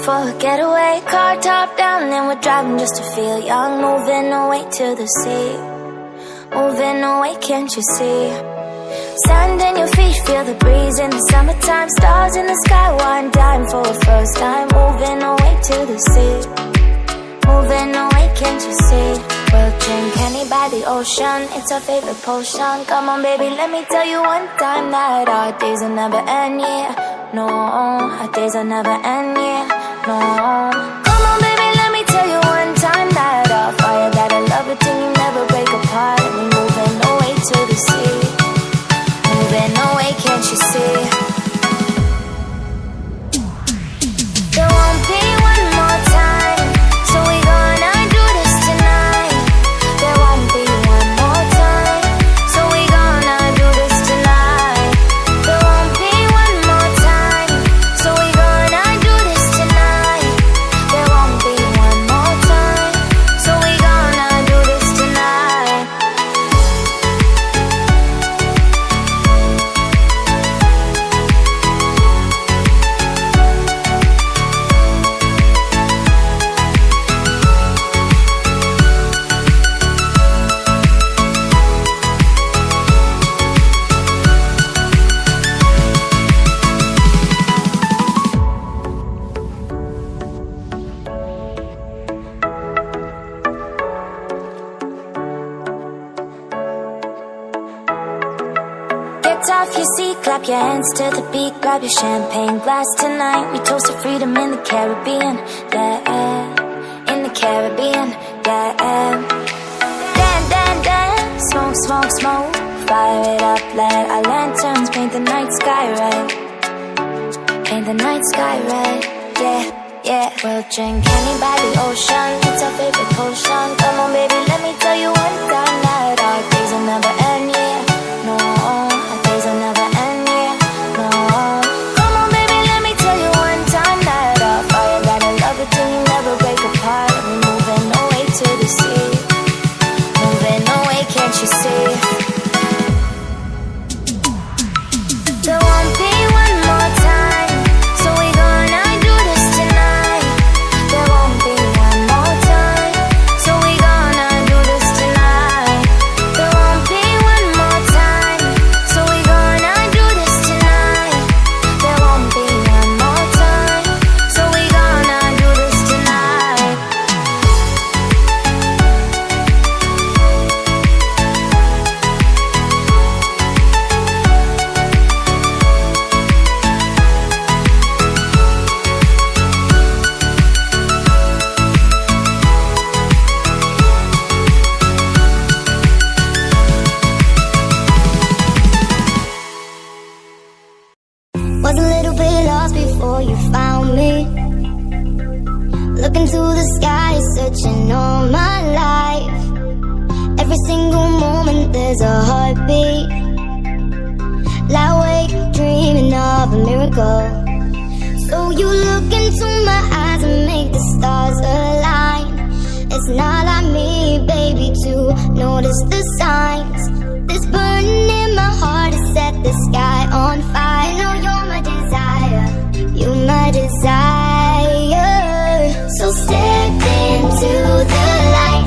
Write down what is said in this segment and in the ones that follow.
for a getaway. Car top down and we're driving just to feel young. Moving away to the sea, moving away, can't you see? Sand in your feet, feel the breeze in the summertime. Stars in the sky, one dime for a first time. Moving away to the sea, moving away, can't you see? We'll drink honey by the ocean, it's our favorite potion. Come on baby, let me tell you one time that our days will never end, yeah. No, our days will never end, yeah. No. Come on baby, let me tell you one time that our fire, that I love it till you never break apart. And we're moving away to the sea, moving away, can't you see? There won't be one more time, so we gonna do this tonight. There won't be one more time, so we gonna do this tonight. There won't be one more time, so we gonna do this tonight. There won't be one more time, so we gonna do this tonight. Get off your seat, clap your hands to the beat. Grab your champagne glass tonight. We toast to freedom in the Caribbean, yeah. In the Caribbean, yeah. Dan, dan, dan, smoke, smoke, smoke. Fire it up, let our lanterns paint the night sky red. Paint the night sky red, yeah, yeah. We'll drink honey by the ocean, it's our favorite potion. Come on baby, let me tell you one time that our days will never end, yeah. No, our days will never end, yeah. No. Come on baby, let me tell you one time that our fire, that I love it till you never break apart. And we're moving away to the sea, moving away, can't you see? There won't be one more time, so we gonna do this tonight. There won't be one more time, so we gonna do this tonight. There won't be one more time, so we gonna do this tonight. There won't be one more time, so we gonna do this tonight. Was a little bit lost before you found me. Looking to the sky, searching all my life. Every single moment there's a heartbeat. Lie awake, dreaming of a miracle. So you look into my eyes and make the stars align. It's not like me, baby, to notice the signs. This burning in my heart has set the sky on fire. You know you're my desire, you're my desire. So step into the light.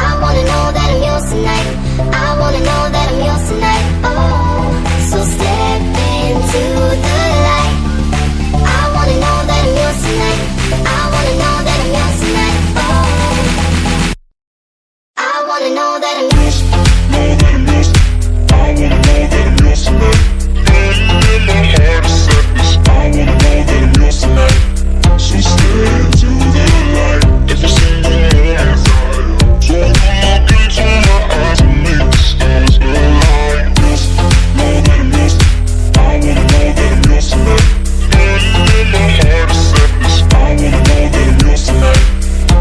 I wanna know that I'm yours tonight. I wanna know that I'm yours tonight. Oh, so step into the light. I wanna know that I'm yours tonight. I wanna know that I'm yours tonight. Oh, I wanna know that I'm yours. Know that I'm yours. I wanna know that I'm yours tonight. In my heart is set this. I wanna know that I'm yours tonight. So step into the light. Every single moment. So look into my eyes and make the stars align. Yours, know that I'm yours. I wanna know that I'm yours tonight. In my heart is set this. I wanna know that I'm yours tonight.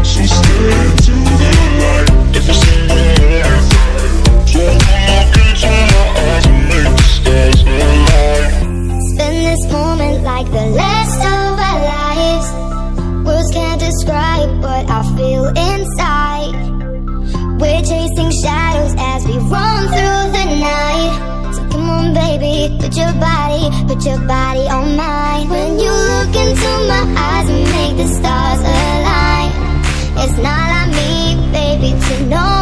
So step into the light. Every single moment. So look into my eyes and make the stars align. Spend this moment like the last of our lives. Words can't describe what I feel inside. We're chasing shadows as we run through the night. So come on baby, put your body on mine. When you look into my eyes and make the stars align, it's not like me, baby, to know